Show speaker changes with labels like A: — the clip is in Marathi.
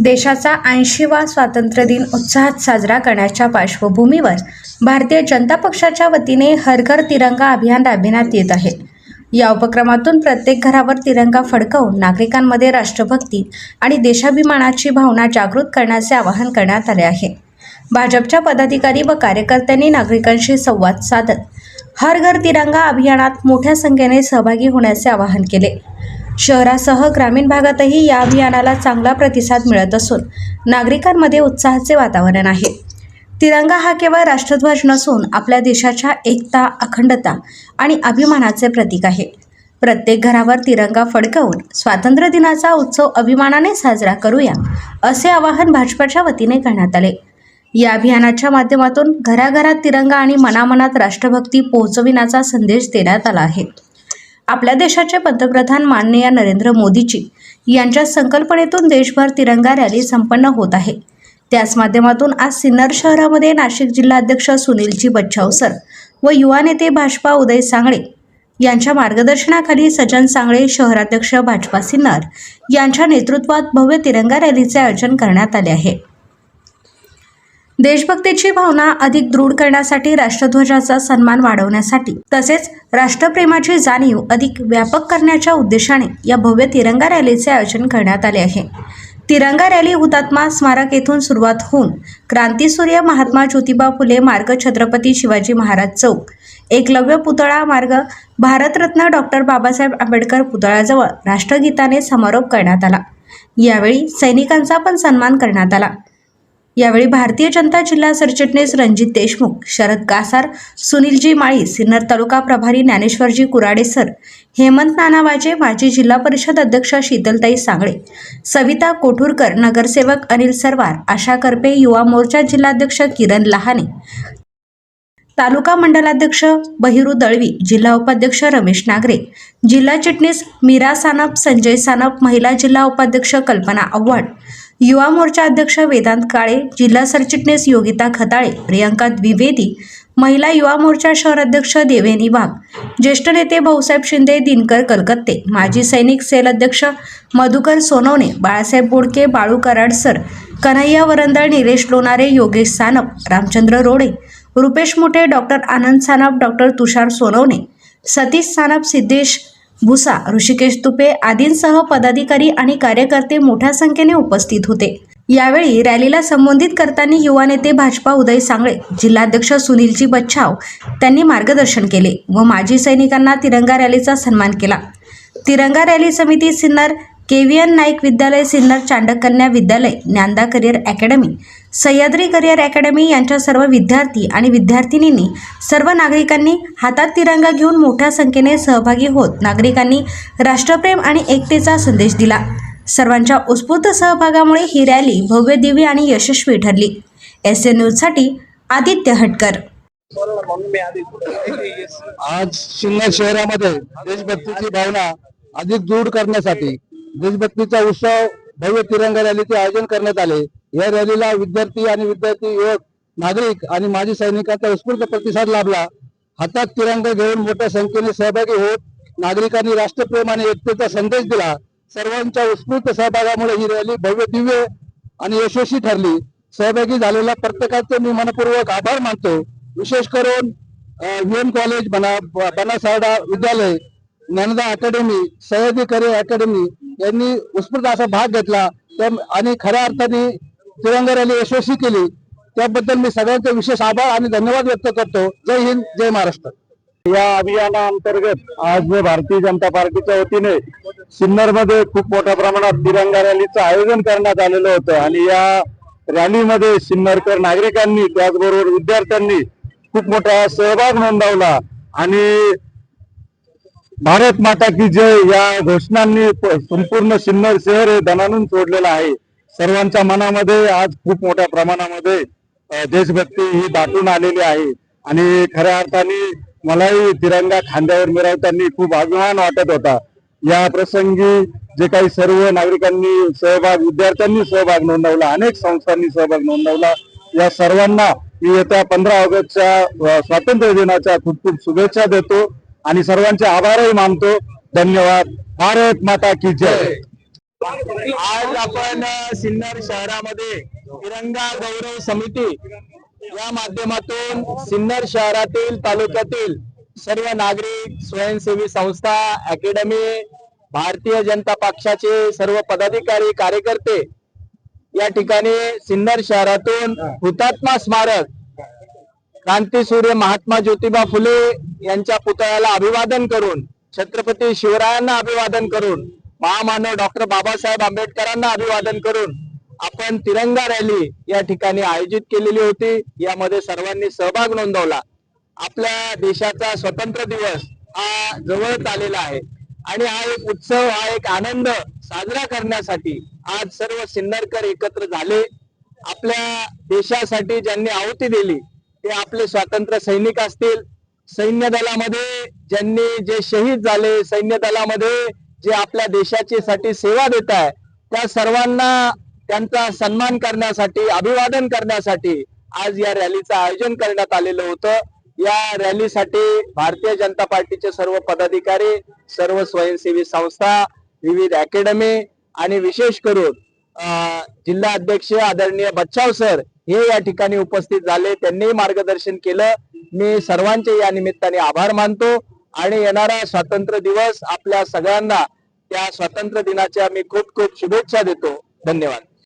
A: देशाचा 80वा स्वातंत्र्य दिन उत्साहात साजरा करण्याच्या पार्श्वभूमीवर भारतीय जनता पक्षाच्या वतीने हर घर तिरंगा अभियान राबविण्यात येत आहे। या उपक्रमातून प्रत्येक घरावर तिरंगा फडकवून नागरिकांमध्ये राष्ट्रभक्ती आणि देशाभिमानाची भावना जागृत करण्याचे आवाहन करण्यात आले आहे। भाजपच्या पदाधिकारी व कार्यकर्त्यांनी नागरिकांशी संवाद साधत हर घर तिरंगा अभियानात मोठ्या संख्येने सहभागी होण्याचे आवाहन केले। शहरासह ग्रामीण भागातही या अभियानाला चांगला प्रतिसाद मिळत असून नागरिकांमध्ये उत्साहाचे वातावरण आहे। तिरंगा हा केवळ राष्ट्रध्वज नसून आपल्या देशाच्या एकता, अखंडता आणि अभिमानाचे प्रतीक आहे। प्रत्येक घरावर तिरंगा फडकवून स्वातंत्र्य दिनाचा उत्सव अभिमानाने साजरा करूया, असे आवाहन भाजपच्या वतीने करण्यात आले। या अभियानाच्या माध्यमातून घराघरात तिरंगा आणि मनामनात राष्ट्रभक्ती पोहोचविण्याचा संदेश देण्यात आला आहे। आपल्या देशाचे पंतप्रधान माननीय नरेंद्र मोदीजी यांच्या संकल्पनेतून देशभर तिरंगा रॅली संपन्न होत आहे। त्याच माध्यमातून आज सिन्नर शहरामध्ये नाशिक जिल्हाध्यक्ष सुनीलजी बच्छाव सर व युवा नेते भाजपा उदय सांगळे यांच्या मार्गदर्शनाखाली सज्जन सांगळे शहराध्यक्ष भाजपा सिन्नर यांच्या नेतृत्वात भव्य तिरंगा रॅलीचे आयोजन करण्यात आले आहे। देशभक्तीची भावना अधिक दृढ करण्यासाठी, राष्ट्रध्वजाचा सन्मान वाढवण्यासाठी तसेच राष्ट्रप्रेमाची जाणीव अधिक व्यापक करण्याच्या उद्देशाने या भव्य तिरंगा रॅलीचे आयोजन करण्यात आले आहे। तिरंगा रॅली हुतात्मा स्मारक येथून सुरुवात होऊन क्रांतीसूर्य महात्मा ज्योतिबा फुले मार्ग, छत्रपती शिवाजी महाराज चौक, एकलव्य पुतळा मार्ग, भारतरत्न डॉक्टर बाबासाहेब आंबेडकर पुतळ्याजवळ राष्ट्रगीताने समारोप करण्यात आला। यावेळी सैनिकांचा पण सन्मान करण्यात आला। यावेळी भारतीय जनता जिल्हा सरचिटणीस रणजित देशमुख, शरद कासार, सुनीलजी माळी, सिन्नर तालुका प्रभारी ज्ञानेश्वरजी कुराडे सर, हेमंत नाना वाजे, माजी जिल्हा परिषद अध्यक्ष शीतलताई सांगळे, सविता कोठुरकर, नगरसेवक अनिल सरवार, आशा करपे, युवा मोर्चा जिल्हाध्यक्ष किरण लहाने, तालुका मंडलाध्यक्ष बहिरू दळवी, जिल्हा उपाध्यक्ष रमेश नागरे, जिल्हा चिटणीस मीरा सानप, संजय सानप, महिला जिल्हा उपाध्यक्ष कल्पना आव्हाड, युवा मोर्चा अध्यक्ष वेदांत काळे, जिल्हा सरचिटणीस योगिता खताळे, प्रियंका द्विवेदी, महिला युवा मोर्चा शहर अध्यक्ष देवेनी वाघ, ज्येष्ठ नेते भाऊसाहेब शिंदे, दिनकर कलकत्ते, माजी सैनिक सेल अध्यक्ष मधुकर सोनवणे, बाळासाहेब बोडके, बाळू कराडसर, कन्हैया वरंदळ, निलेश लोणारे, योगेश सानप, रामचंद्र रोडे, रुपेश मुठे, डॉक्टर आनंद सानप, डॉक्टर तुषार सोनवणे, सतीश सानप, सिद्धेश भुसा, ऋषिकेश तुपे आदींसह पदाधिकारी आणि कार्यकर्ते मोठ्या संख्येने उपस्थित होते। यावेळी रॅलीला संबोधित करताना युवा नेते भाजपा उदय सांगळे, जिल्हाध्यक्ष सुनीलजी बच्छाव त्यांनी मार्गदर्शन केले व माजी सैनिकांना तिरंगा रॅलीचा सन्मान केला। तिरंगा रॅली समिती सिन्नर, केव्हीएन नाईक विद्यालय सिन्नर, चांडक कन्या विद्यालय, Dnyanada career academy, Sahyadri career academy यांच्या सर्व विद्यार्थी आणि विद्यार्थिनींनी, सर्व नागरिकांनी हातात तिरंगा घेऊन मोठ्या संख्येने सहभागी होत नागरिकांनी राष्ट्रप्रेम आणि एकतेचा संदेश दिला। सर्वांच्या उत्स्फूर्त सहभागामुळे ही रॅली भव्य, दिव्य आणि यशस्वी ठरली। SN न्यूजसाठी आदित्य हटकर।
B: आज सिन्नर शहरामध्ये देशभक्तीची भावना अधिक दृढ करण्यासाठी देशभक्तीचा उत्सव भव्य तिरंगा रॅलीचे आयोजन करण्यात आले। या रॅलीला विद्यार्थी आणि विद्यार्थी, युवक, नागरिक आणि माजी सैनिकांचा उत्स्फूर्त प्रतिसाद लाभला। हातात तिरंगा घेऊन मोठ्या संख्येने सहभागी होत नागरिकांनी राष्ट्रप्रेम आणि एकतेचा संदेश दिला। सर्वांच्या उत्स्फूर्त सहभागामुळे ही रॅली भव्य, दिव्य आणि यशस्वी ठरली। सहभागी झालेल्या प्रत्येकाचे मी मनपूर्वक आभार मानतो। विशेष करून VN कॉलेज, बनासारडा विद्यालय, Dnyanada academy, Sahyadri career academy यांनी उत्स्फूर्त असा भाग घेतला आणि खऱ्या अर्थाने तिरंगा रॅली यशस्वी केली। त्याबद्दल मी सगळ्यांचे विशेष आभार आणि धन्यवाद व्यक्त करतो। जय हिंद, जय महाराष्ट्र।
C: या अभियानाअंतर्गत आज भारतीय जनता पार्टीच्या वतीने सिन्नरमध्ये खूप मोठ्या प्रमाणात तिरंगा रॅलीचं आयोजन करण्यात आलेलं होतं आणि या रॅलीमध्ये सिन्नरकर नागरिकांनी, त्याचबरोबर विद्यार्थ्यांनी खूप मोठा सहभाग नोंदवला आणि भारत माता की जय या घोषणांनी संपूर्ण सिन्नर शहर हे दणाणून सोडलेलं आहे। सर्वांच्या मनामध्ये आज खूप मोठ्या प्रमाणामध्ये देशभक्ती ही दाटून आलेली आहे आणि खऱ्या अर्थाने मलाही तिरंगा खांद्यावर मिरवताना खूप अभिमान वाटत होता। या प्रसंगी जे काही सर्व नागरिकांनी सहभाग, विद्यार्थ्यांनी सहभाग नोंदवला, अनेक संस्थांनी सहभाग नोंदवला, या सर्वांना मी येत्या 15 ऑगस्टच्या स्वातंत्र्य दिनाच्या खूप खूप शुभेच्छा देतो आणि सर्वांचे आभारही मानतो। धन्यवाद। भारत माता की जय। आज आपण सिन्नर शहरामध्ये तिरंगा गौरव समिती या माध्यमातून सिन्नर शहरातील तालुक्यातील सर्व नागरिक, स्वयंसेवी संस्था, अकॅडमी, भारतीय जनता पक्षाचे सर्व पदाधिकारी, कार्यकर्ते या ठिकाणी सिन्नर शहरातून हुतात्मा स्मारक क्रांतीसूर्य महात्मा ज्योतिबा फुले यांच्या पुतळ्याला अभिवादन करून, छत्रपती शिवरायांना अभिवादन करून, महामानव डॉक्टर बाबासाहेब आंबेडकरांना अभिवादन करून आपण तिरंगा रॅली या ठिकाणी आयोजित केलेली होती. यामध्ये सर्वांनी सहभाग नोंदवला. आपल्या देशाचा स्वतंत्र दिवस हा जवळच आलेला आहे आणि हा एक उत्सव, हा एक आनंद साजरा करण्यासाठी आज सर्व सिन्नरकर एकत्र झाले. आपल्या देशासाठी ज्यांनी आहुती दिली ते आपले स्वातंत्र्य सैनिक असतील, सैन्य दलामध्ये ज्यांनी जे शहीद झाले, सैन्य दलामध्ये जे आपल्या देशाची साठी सेवा देत आहे, त्या सर्वांना त्यांचा सन्मान करण्यासाठी, अभिवादन करण्यासाठी आज या रॅलीचं आयोजन करण्यात आलेलं होतं. या रॅलीसाठी भारतीय जनता पार्टीचे सर्व पदाधिकारी, सर्व स्वयंसेवी संस्था, विविध अकॅडमी आणि विशेष करून जिल्हा अध्यक्ष आदरणीय बच्चाव सर हे या ठिकाणी उपस्थित झाले. त्यांनी मार्गदर्शन केलं. मी सर्वांचे या निमित्ताने आभार मानतो आणि येणारा स्वातंत्र्य दिवस आपल्या सगळ्यांना त्या स्वातंत्र्य दिनाच्या मी खूप खूप शुभेच्छा देतो. धन्यवाद.